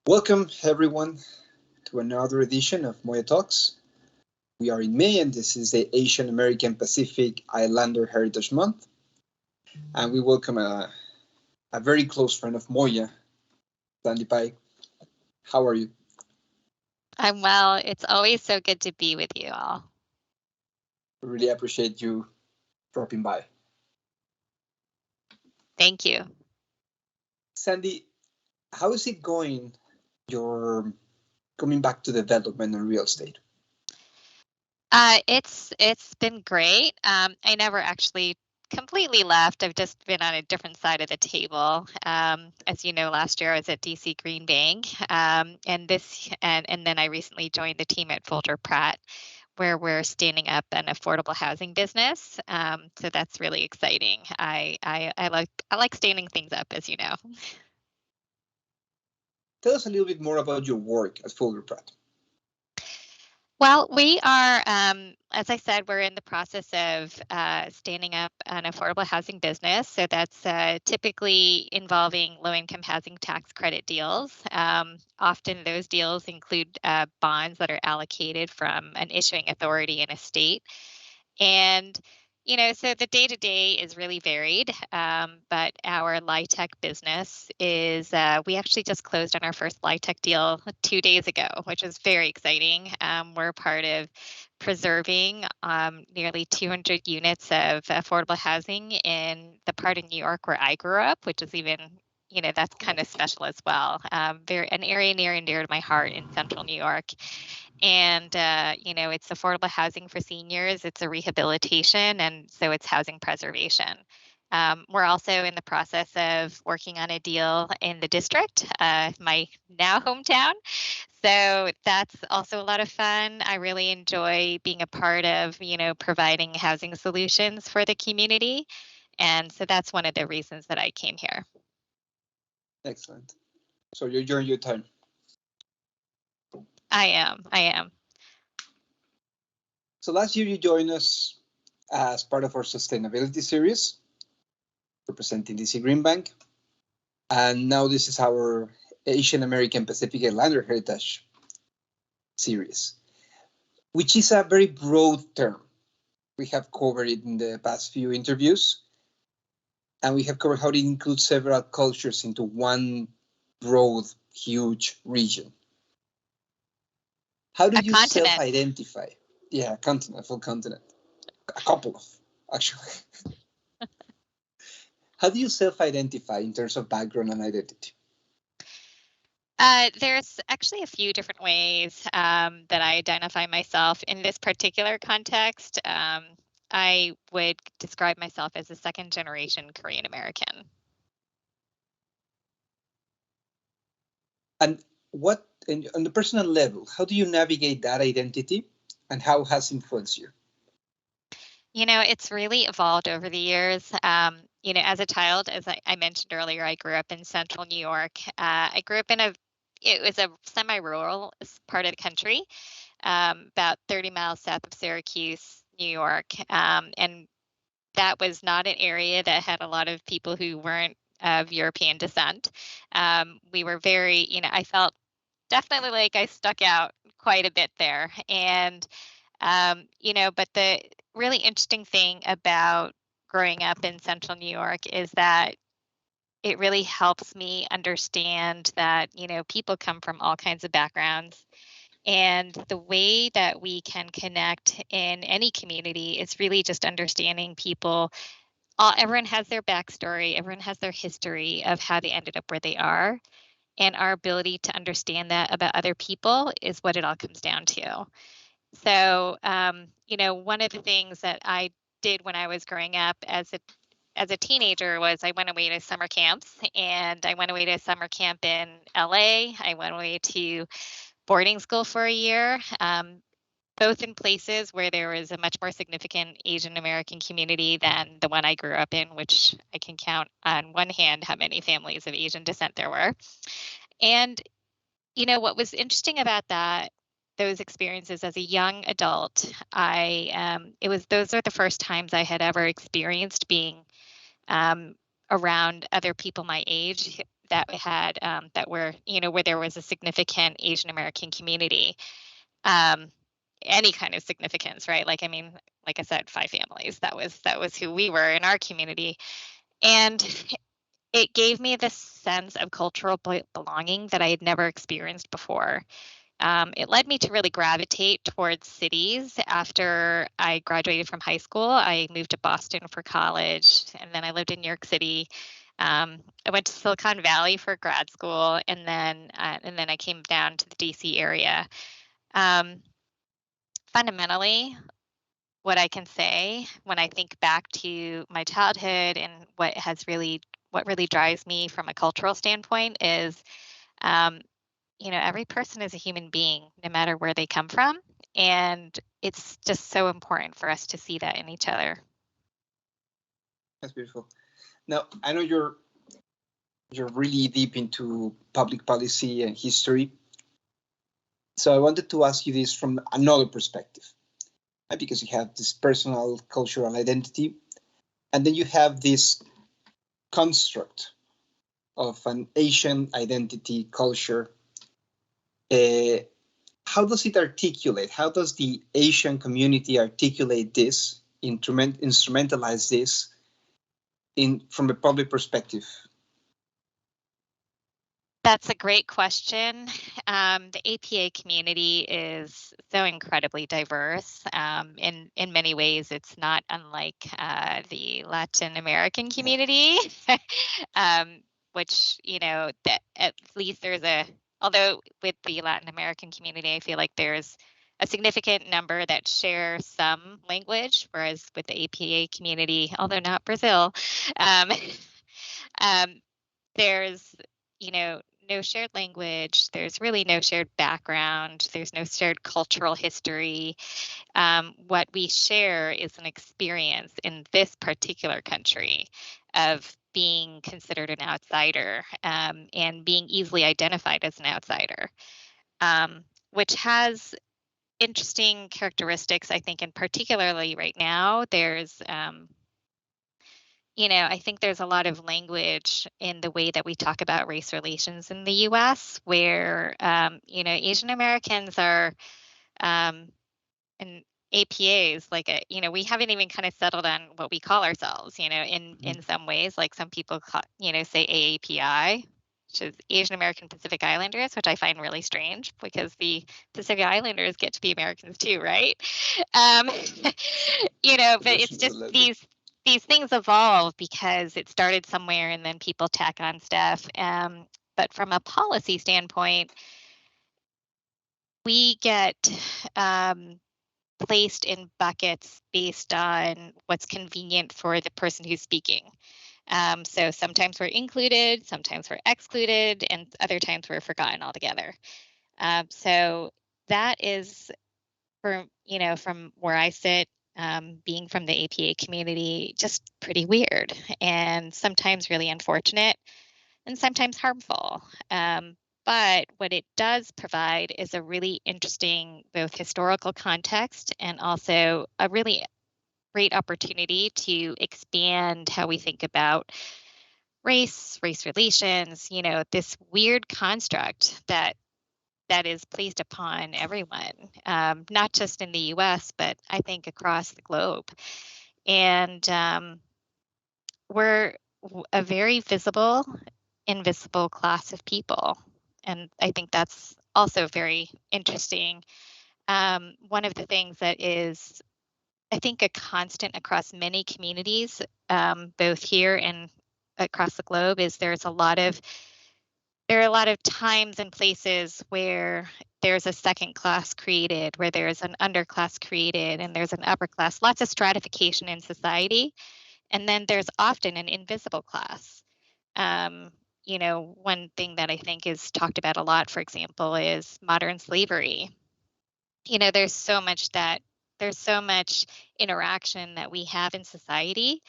Welcome, everyone, to another edition of Moya Talks. We are in May, and this is the Asian American Pacific Islander Heritage Month. And we welcome a very close friend of Moya, Sandy Paik. How are you? I'm well. It's always so good to be with you all. Really appreciate you dropping by. Thank you. Sandy, how is it going? You're coming back to development and real estate. It's been great. I never actually completely left. I've just been on a different side of the table. As you know, last year I was at DC Green Bank, and then I recently joined the team at Foulger-Pratt, where we're standing up an affordable housing business. So that's really exciting. I like standing things up, as you know. Tell us a little bit more about your work at Foulger-Pratt. Well, we are, as I said, we're in the process of standing up an affordable housing business. So that's typically involving low-income housing tax credit deals. Often those deals include bonds that are allocated from an issuing authority in a state. And so the day-to-day is really varied, but our LIHTC business is, we actually just closed on our first LIHTC deal 2 days ago, which is very exciting. We're part of preserving nearly 200 units of affordable housing in the part of New York where I grew up, which is even, that's kind of special as well. An area near and dear to my heart in central New York. And, it's affordable housing for seniors, it's a rehabilitation, and so it's housing preservation. We're also in the process of working on a deal in the district, my now hometown. So that's also a lot of fun. I really enjoy being a part of, providing housing solutions for the community. And so that's one of the reasons that I came here. Excellent. So you're enjoying your time. I am. So last year you joined us as part of our sustainability series, representing DC Green Bank. And now this is our Asian American Pacific Islander Heritage series, which is a very broad term. We have covered it in the past few interviews, and we have covered how it includes several cultures into one broad, huge region. How do you self-identify? Yeah, a full continent. A couple of, actually. How do you self-identify in terms of background and identity? There's actually a few different ways that I identify myself. In this particular context, I would describe myself as a second-generation Korean American. And what, on the personal level, how do you navigate that identity, and how has it influenced you? It's really evolved over the years. As a child, as I mentioned earlier, I grew up in central New York. I grew up it was a semi-rural part of the country, about 30 miles south of Syracuse, New York. And that was not an area that had a lot of people who weren't of European descent. We were very, I felt definitely like I stuck out quite a bit there. And, but the really interesting thing about growing up in central New York is that it really helps me understand that, people come from all kinds of backgrounds. And the way that we can connect in any community is really just understanding people. Everyone has their backstory, everyone has their history of how they ended up where they are. And our ability to understand that about other people is what it all comes down to. So, one of the things that I did when I was growing up as a teenager was I went away to summer camps, and I went away to summer camp in LA. I went away to boarding school for a year, both in places where there was a much more significant Asian American community than the one I grew up in, which I can count on one hand how many families of Asian descent there were. And, what was interesting about those experiences as a young adult, those are the first times I had ever experienced being around other people my age. that had where there was a significant Asian American community, any kind of significance, right? Like, I mean, like I said, 5 families. That was who we were in our community, and it gave me this sense of cultural belonging that I had never experienced before. It led me to really gravitate towards cities. After I graduated from high school, I moved to Boston for college, and then I lived in New York City. I went to Silicon Valley for grad school, and then I came down to the DC area. Fundamentally, what I can say when I think back to my childhood and what really drives me from a cultural standpoint is, every person is a human being, no matter where they come from. And it's just so important for us to see that in each other. That's beautiful. Now, I know you're really deep into public policy and history. So I wanted to ask you this from another perspective, right? Because you have this personal cultural identity, and then you have this construct of an Asian identity culture. How does it articulate? How does the Asian community articulate this, instrumentalize this from a public perspective? That's a great question. The APA community is so incredibly diverse. In many ways, it's not unlike the Latin American community, which, that at least although with the Latin American community, I feel like there's a significant number that share some language, whereas with the APA community, although not Brazil, there's, no shared language. There's really no shared background. There's no shared cultural history. What we share is an experience in this particular country of being considered an outsider, and being easily identified as an outsider, which has interesting characteristics, I think, and particularly right now, there's I think there's a lot of language in the way that we talk about race relations in the U.S. where, Asian Americans are, and APAs, like, we haven't even kind of settled on what we call ourselves, in some ways. Like some people, say AAPI, which is Asian American Pacific Islanders, which I find really strange because the Pacific Islanders get to be Americans too, right? But it's just these things evolve because it started somewhere and then people tack on stuff. But from a policy standpoint, we get placed in buckets based on what's convenient for the person who's speaking. So sometimes we're included, sometimes we're excluded, and other times we're forgotten altogether. So that is, from where I sit, being from the APA community, just pretty weird and sometimes really unfortunate and sometimes harmful. But what it does provide is a really interesting both historical context and also a really great opportunity to expand how we think about race relations, this weird construct that is placed upon everyone, not just in the US, but I think across the globe. And we're a very visible, invisible class of people. And I think that's also very interesting. One of the things that is, I think, a constant across many communities, both here and across the globe, is there are a lot of times and places where there's a second class created, where there's an underclass created, and there's an upper class, lots of stratification in society. And then there's often an invisible class. One thing that I think is talked about a lot, for example, is modern slavery. There's so much interaction that we have in society,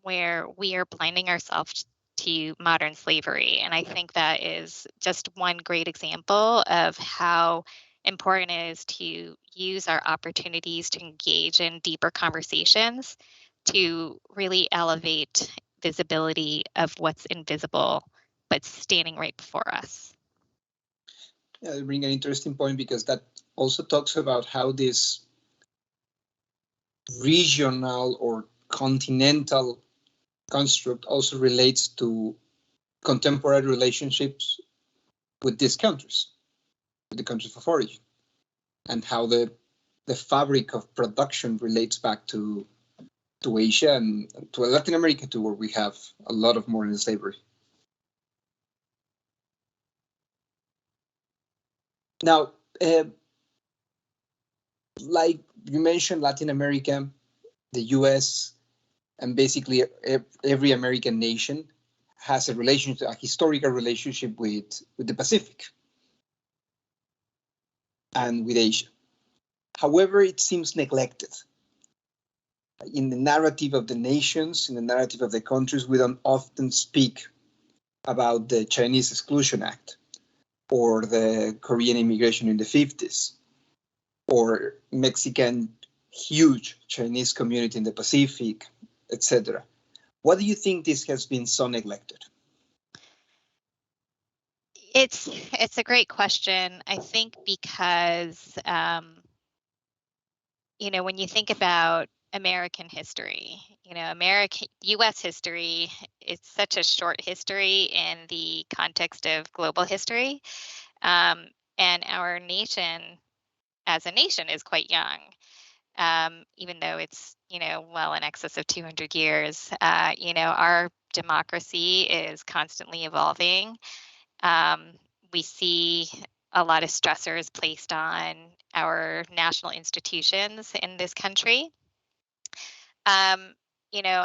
where we are blinding ourselves to modern slavery. And I think that is just one great example of how important it is to use our opportunities to engage in deeper conversations to really elevate visibility of what's invisible but standing right before us. Yeah, you bring an interesting point, because that also talks about how this regional or continental construct also relates to contemporary relationships with these countries, with the countries of origin, and how the fabric of production relates back to Asia and to Latin America too, where we have a lot of modern slavery. Now, like you mentioned, Latin America, the US, and basically every American nation has a relationship, a historical relationship with the Pacific and with Asia. However, it seems neglected. In the narrative of the nations, in the narrative of the countries, we don't often speak about the Chinese Exclusion Act or the Korean immigration in the 50s or Mexican huge Chinese community in the Pacific, etc. Why do you think this has been so neglected? It's a great question. I think because when you think about American history, U.S. history, it's such a short history in the context of global history, and our nation, as a nation, is quite young. Even though it's, well in excess of 200 years, our democracy is constantly evolving. We see a lot of stressors placed on our national institutions in this country.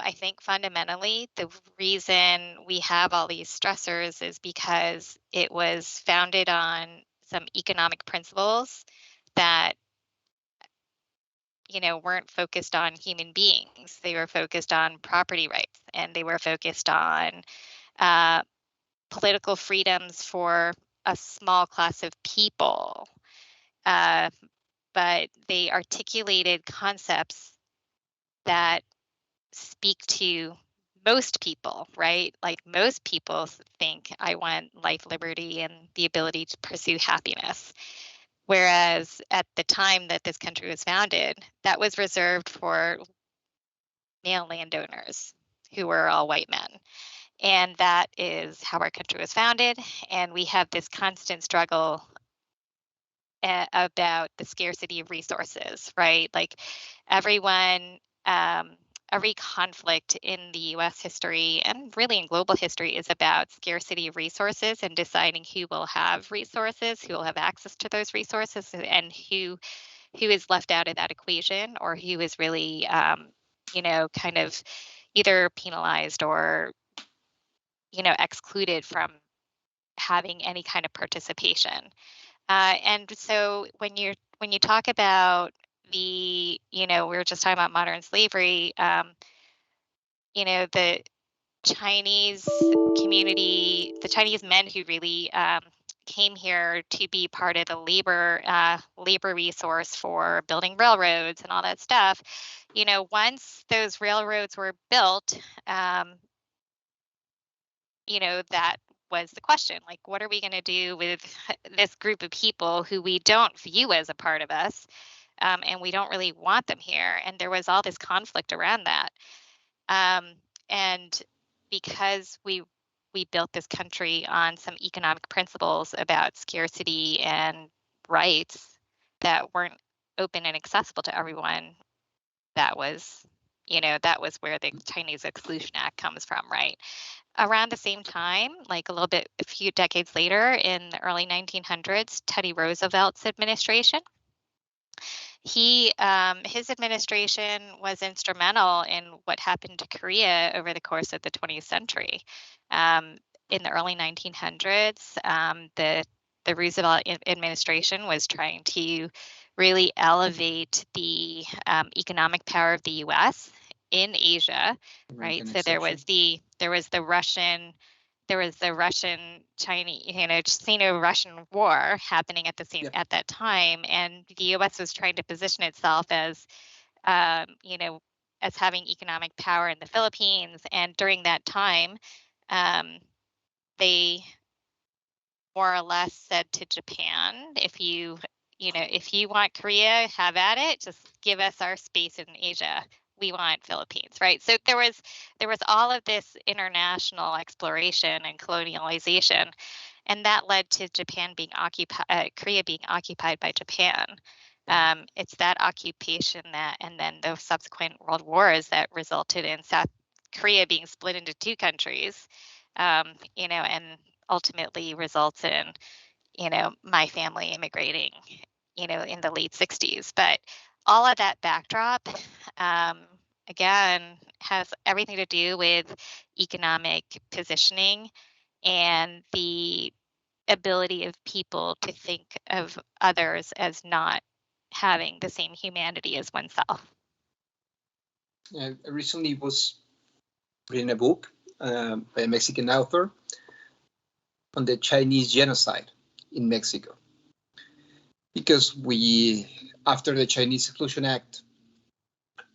I think fundamentally the reason we have all these stressors is because it was founded on some economic principles that weren't focused on human beings. They were focused on property rights, and they were focused on political freedoms for a small class of people. But they articulated concepts that speak to most people, right? Like most people think, I want life, liberty, and the ability to pursue happiness. Whereas at the time that this country was founded, that was reserved for male landowners who were all white men. And that is how our country was founded. And we have this constant struggle about the scarcity of resources, right? Like everyone, every conflict in the US history and really in global history is about scarcity of resources and deciding who will have resources, who will have access to those resources, and who is left out of that equation, or who is really, kind of either penalized or, excluded from having any kind of participation. And so when you talk about we were just talking about modern slavery, the Chinese community, the Chinese men who really came here to be part of the labor resource for building railroads and all that stuff. Once those railroads were built, that was the question. Like, what are we going to do with this group of people who we don't view as a part of us, and we don't really want them here? And there was all this conflict around that. And because we built this country on some economic principles about scarcity and rights that weren't open and accessible to everyone, that was where the Chinese Exclusion Act comes from, right? Around the same time, like a few decades later, in the early 1900s, Teddy Roosevelt's administration, his administration was instrumental in what happened to Korea over the course of the 20th century. In the early 1900s, the Roosevelt administration was trying to really elevate the economic power of the U.S. in Asia, right? So there was the Russian Chinese, Sino-Russian war happening at at that time, and the U.S. was trying to position itself as, as having economic power in the Philippines. And during that time, they more or less said to Japan, if you want Korea, have at it. Just give us our space in Asia. We want Philippines, right? So there was all of this international exploration and colonialization, and that led to Korea being occupied by Japan. It's that occupation and then the subsequent world wars that resulted in South Korea being split into two countries, and ultimately results in, my family immigrating, in the late 60s. But all of that backdrop, again, has everything to do with economic positioning and the ability of people to think of others as not having the same humanity as oneself. I recently was reading a book by a Mexican author on the Chinese genocide in Mexico. Because after the Chinese Exclusion Act,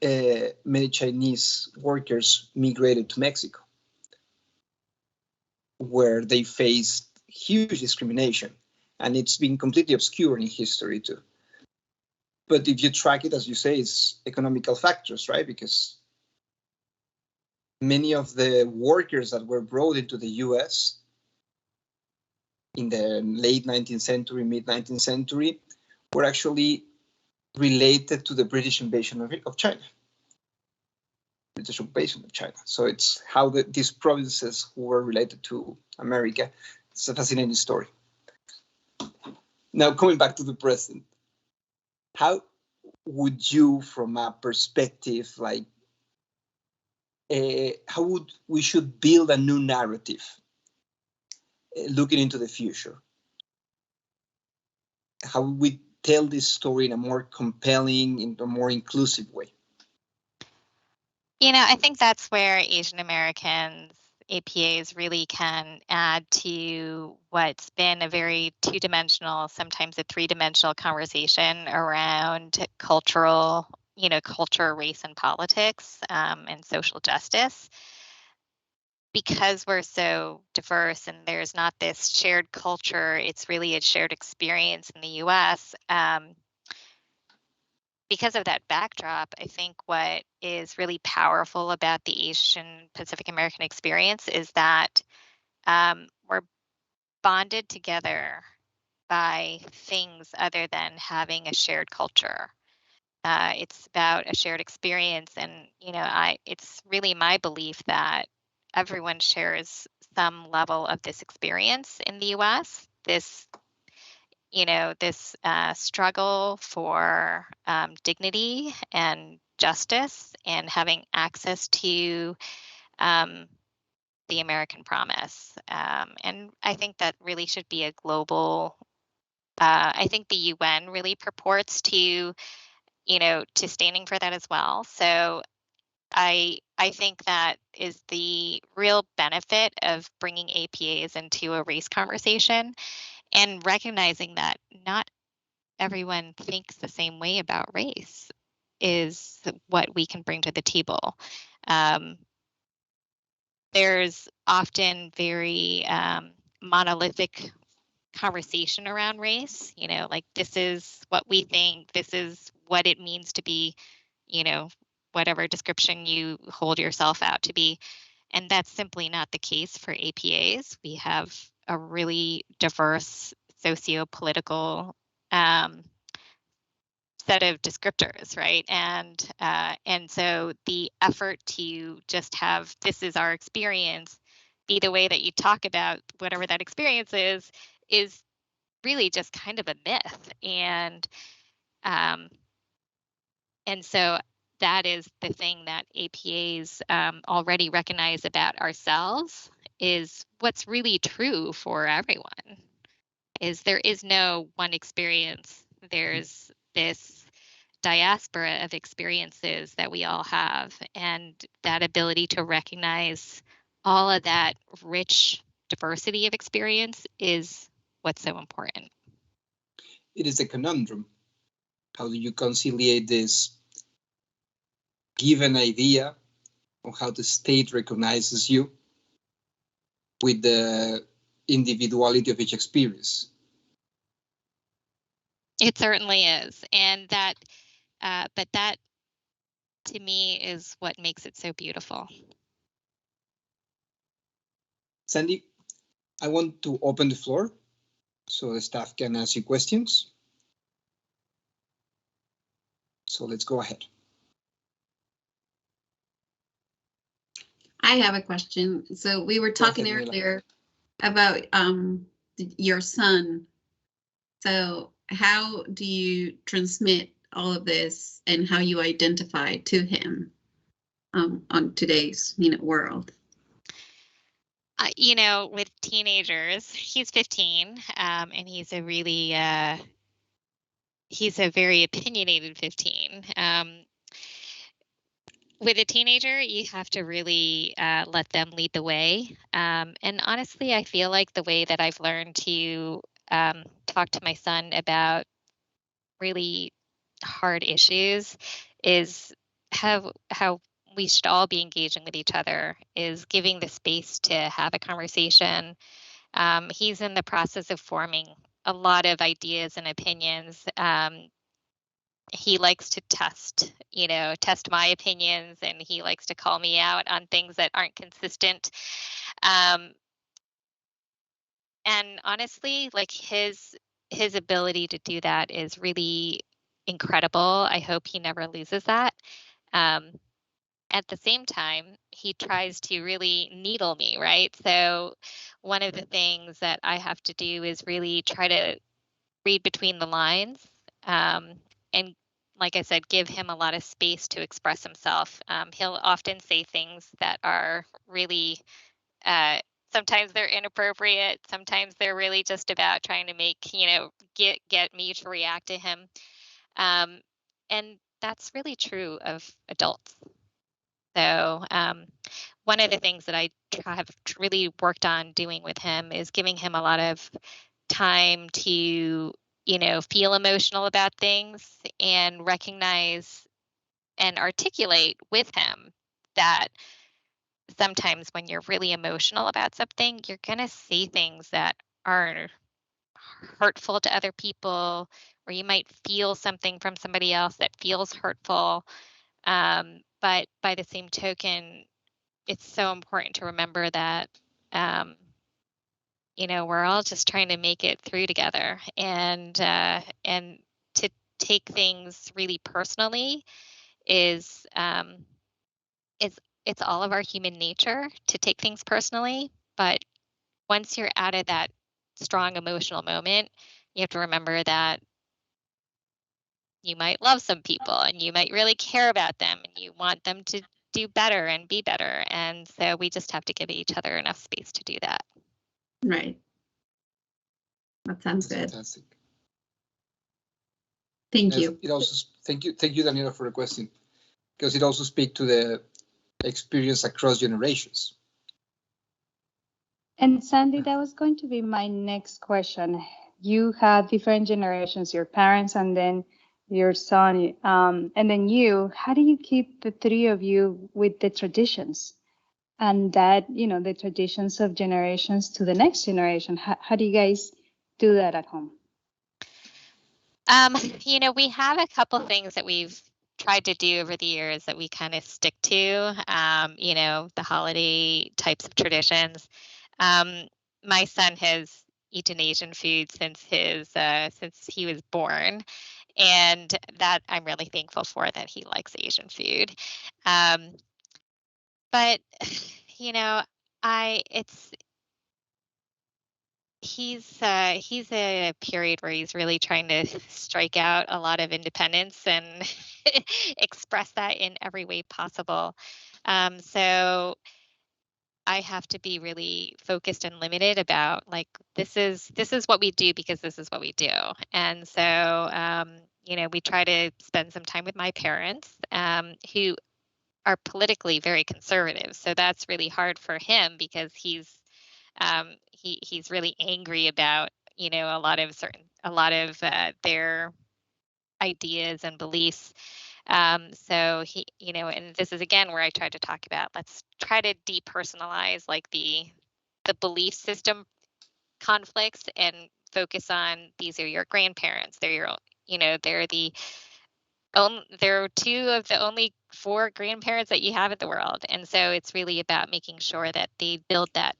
many Chinese workers migrated to Mexico, where they faced huge discrimination. And it's been completely obscured in history too. But if you track it, as you say, it's economical factors, right? Because many of the workers that were brought into the US in the late 19th century, mid 19th century, were actually related to the British invasion of China. British occupation of China. So it's how these provinces who were related to America. It's a fascinating story. Now, coming back to the present, how would you, from a perspective like, how would we should build a new narrative looking into the future? How would we tell this story in a more compelling, in a more inclusive way? I think that's where Asian Americans, APAs, really can add to what's been a very two-dimensional, sometimes a three-dimensional conversation around culture, race, and politics, and social justice. Because we're so diverse and there's not this shared culture, it's really a shared experience in the US. Because of that backdrop, I think what is really powerful about the Asian Pacific American experience is that we're bonded together by things other than having a shared culture. It's about a shared experience, and it's really my belief that everyone shares some level of this experience in the U.S. This struggle for dignity and justice and having access to the American promise. And I think that really should be a global. I think the UN really purports to standing for that as well. So I think that is the real benefit of bringing APAs into a race conversation and recognizing that not everyone thinks the same way about race is what we can bring to the table. There's often very monolithic conversation around race, like this is what we think, this is what it means to be, whatever description you hold yourself out to be. And that's simply not the case for APAs. We have a really diverse socio-political set of descriptors, right? And so the effort to just have this is our experience be the way that you talk about whatever that experience is really just kind of a myth. And so that is the thing that APAs already recognize about ourselves is what's really true for everyone is there is no one experience. There's this diaspora of experiences that we all have, and that ability to recognize all of that rich diversity of experience is what's so important. It is a conundrum. How do you conciliate this given idea of how the state recognizes you with the individuality of each experience. It certainly is. And that, but that to me is what makes it so beautiful. Sandy, I want to open the floor so the staff can ask you questions. So let's go ahead. I have a question. So we were talking earlier about your son. So how do you transmit all of this and how you identify to him on today's world? With teenagers, he's 15, and he's a really he's a very opinionated 15. With a teenager, you have to really let them lead the way. And honestly, I feel like the way that I've learned to talk to my son about really hard issues is how we should all be engaging with each other, is giving the space to have a conversation. He's in the process of forming a lot of ideas and opinions. He likes to test my opinions, and he likes to call me out on things that aren't consistent. And honestly, like his ability to do that is really incredible. I hope he never loses that. At the same time, he tries to really needle me, right? So one of the things that I have to do is really try to read between the lines, and like I said, give him a lot of space to express himself. He'll often say things that are really, sometimes they're inappropriate. Sometimes they're really just about trying to make, get me to react to him. And that's really true of adults. So one of the things that I have really worked on doing with him is giving him a lot of time to, feel emotional about things and recognize and articulate with him that sometimes when you're really emotional about something, you're going to say things that are hurtful to other people, or you might feel something from somebody else that feels hurtful. But by the same token, it's so important to remember that, we're all just trying to make it through together, and to take things really personally is it's all of our human nature to take things personally. But once you're out of that strong emotional moment, you have to remember that you might love some people and you might really care about them and you want them to do better and be better. And so we just have to give each other enough space to do that. Right. That sounds good. Fantastic. Thank you. It also thank you, Daniela, for the question, because it also speaks to the experience across generations. And Sandy, that was going to be my next question. You have different generations, your parents and then your son, and then you. How do you keep the three of you with the traditions and that, the traditions of generations to the next generation? How do you guys do that at home? We have a couple things that we've tried to do over the years that we kind of stick to, the holiday types of traditions. My son has eaten Asian food since he was born, and that I'm really thankful for, that he likes Asian food. But he's a period where he's really trying to strike out a lot of independence and express that in every way possible. So I have to be really focused and limited about, like, this is what we do because this is what we do. And so we try to spend some time with my parents, who are politically very conservative. So that's really hard for him because he's really angry about a lot of their ideas and beliefs. So he, and this is again where I try to talk about, let's try to depersonalize like the the belief system conflicts and focus on these are your grandparents. They're your, they're two of the only 4 grandparents that you have in the world. And so it's really about making sure that they build that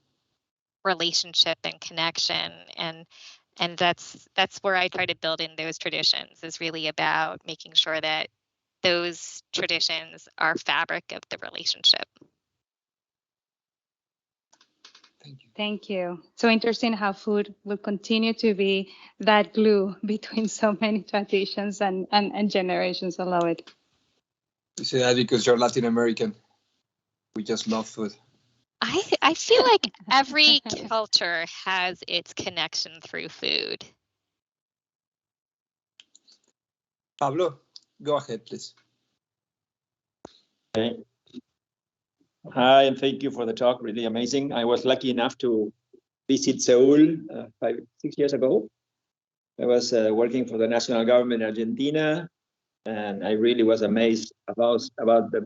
relationship and connection. And that's where I try to build in those traditions, is really about making sure that those traditions are fabric of the relationship. Thank you. Thank you. So interesting how food will continue to be that glue between so many traditions and generations. I love it. You say that because you're Latin American. We just love food. I feel like every culture has its connection through food. Pablo, go ahead, please. Okay. Hi, and thank you for the talk. Really amazing. I was lucky enough to visit Seoul 5-6 years ago. I was working for the national government in Argentina, and I really was amazed about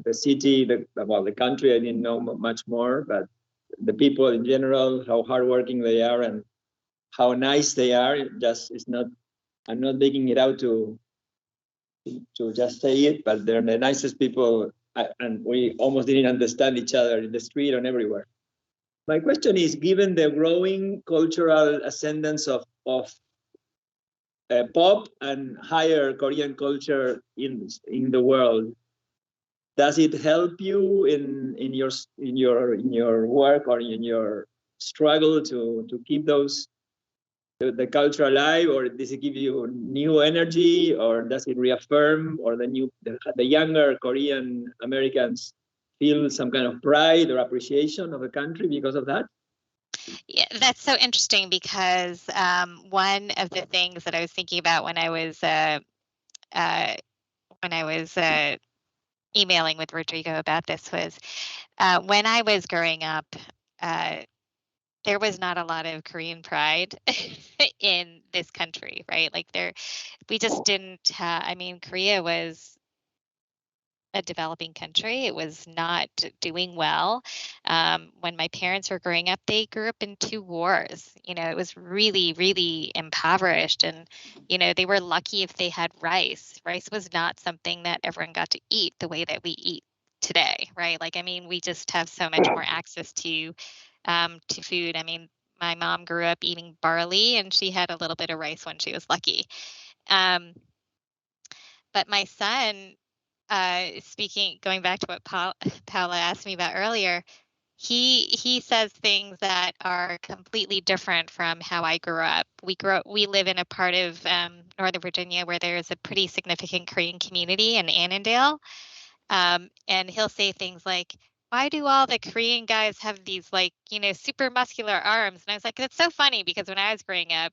the city, about the country. I didn't know much more, but the people in general, how hardworking they are, and how nice they are. I'm not making it out to just say it, but they're the nicest people, and we almost didn't understand each other in the street and everywhere. My question is, given the growing cultural ascendance of pop and higher Korean culture in the world, does it help you in your work or in your struggle to keep the culture alive, or does it give you new energy, or does it reaffirm, or the younger Korean Americans feel some kind of pride or appreciation of the country because of that? Yeah, that's so interesting, because one of the things that I was thinking about when I was emailing with Rodrigo about this was when I was growing up, there was not a lot of Korean pride in this country, right? Like we just didn't have, I mean, Korea was a developing country. It was not doing well. When my parents were growing up, they grew up in 2 wars. It was really, really impoverished. And, they were lucky if they had rice. Rice was not something that everyone got to eat the way that we eat today, right? Like, I mean, we just have so much more access to food. I mean, my mom grew up eating barley, and she had a little bit of rice when she was lucky. But my son, going back to what Paula asked me about earlier, he says things that are completely different from how I grew up. We live in a part of Northern Virginia where there is a pretty significant Korean community in Annandale. And he'll say things like, why do all the Korean guys have these super muscular arms? And I was like, that's so funny, because when I was growing up,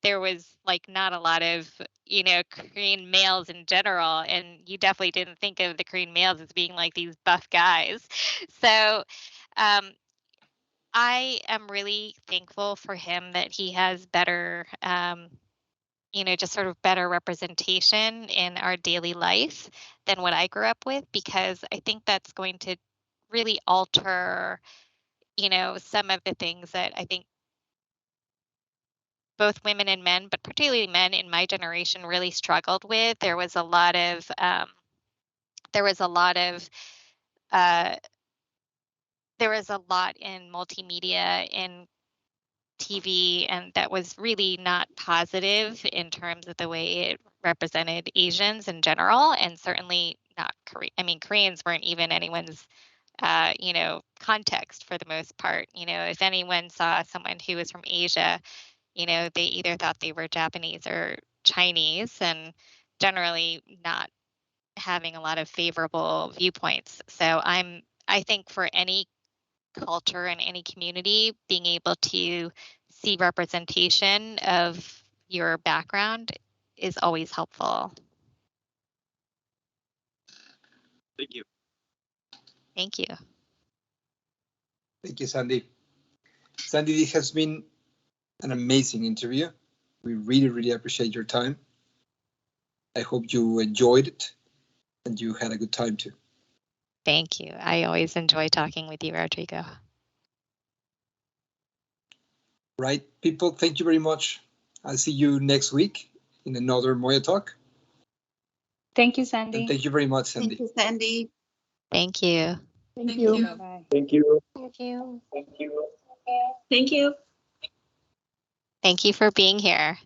there was not a lot of, Korean males in general. And you definitely didn't think of the Korean males as being like these buff guys. So I am really thankful for him that he has better, just sort of better representation in our daily life than what I grew up with, because I think that's going to really alter, some of the things that I think both women and men, but particularly men in my generation, really struggled with. There was a lot of in multimedia, in TV, and that was really not positive in terms of the way it represented Asians in general, and certainly not Korean. I mean, Koreans weren't even anyone's context for the most part. If anyone saw someone who was from Asia, they either thought they were Japanese or Chinese, and generally not having a lot of favorable viewpoints. So I think for any culture and any community, being able to see representation of your background is always helpful. Thank you. Thank you. Thank you, Sandy. Sandy, this has been an amazing interview. We really, really appreciate your time. I hope you enjoyed it and you had a good time too. Thank you. I always enjoy talking with you, Rodrigo. Right, people, thank you very much. I'll see you next week in another Moya Talk. Thank you, Sandy. And thank you very much, Sandy. Thank you, Sandy. Thank you. Thank you. Bye-bye. Thank you. Thank you. Thank you. Thank you for being here.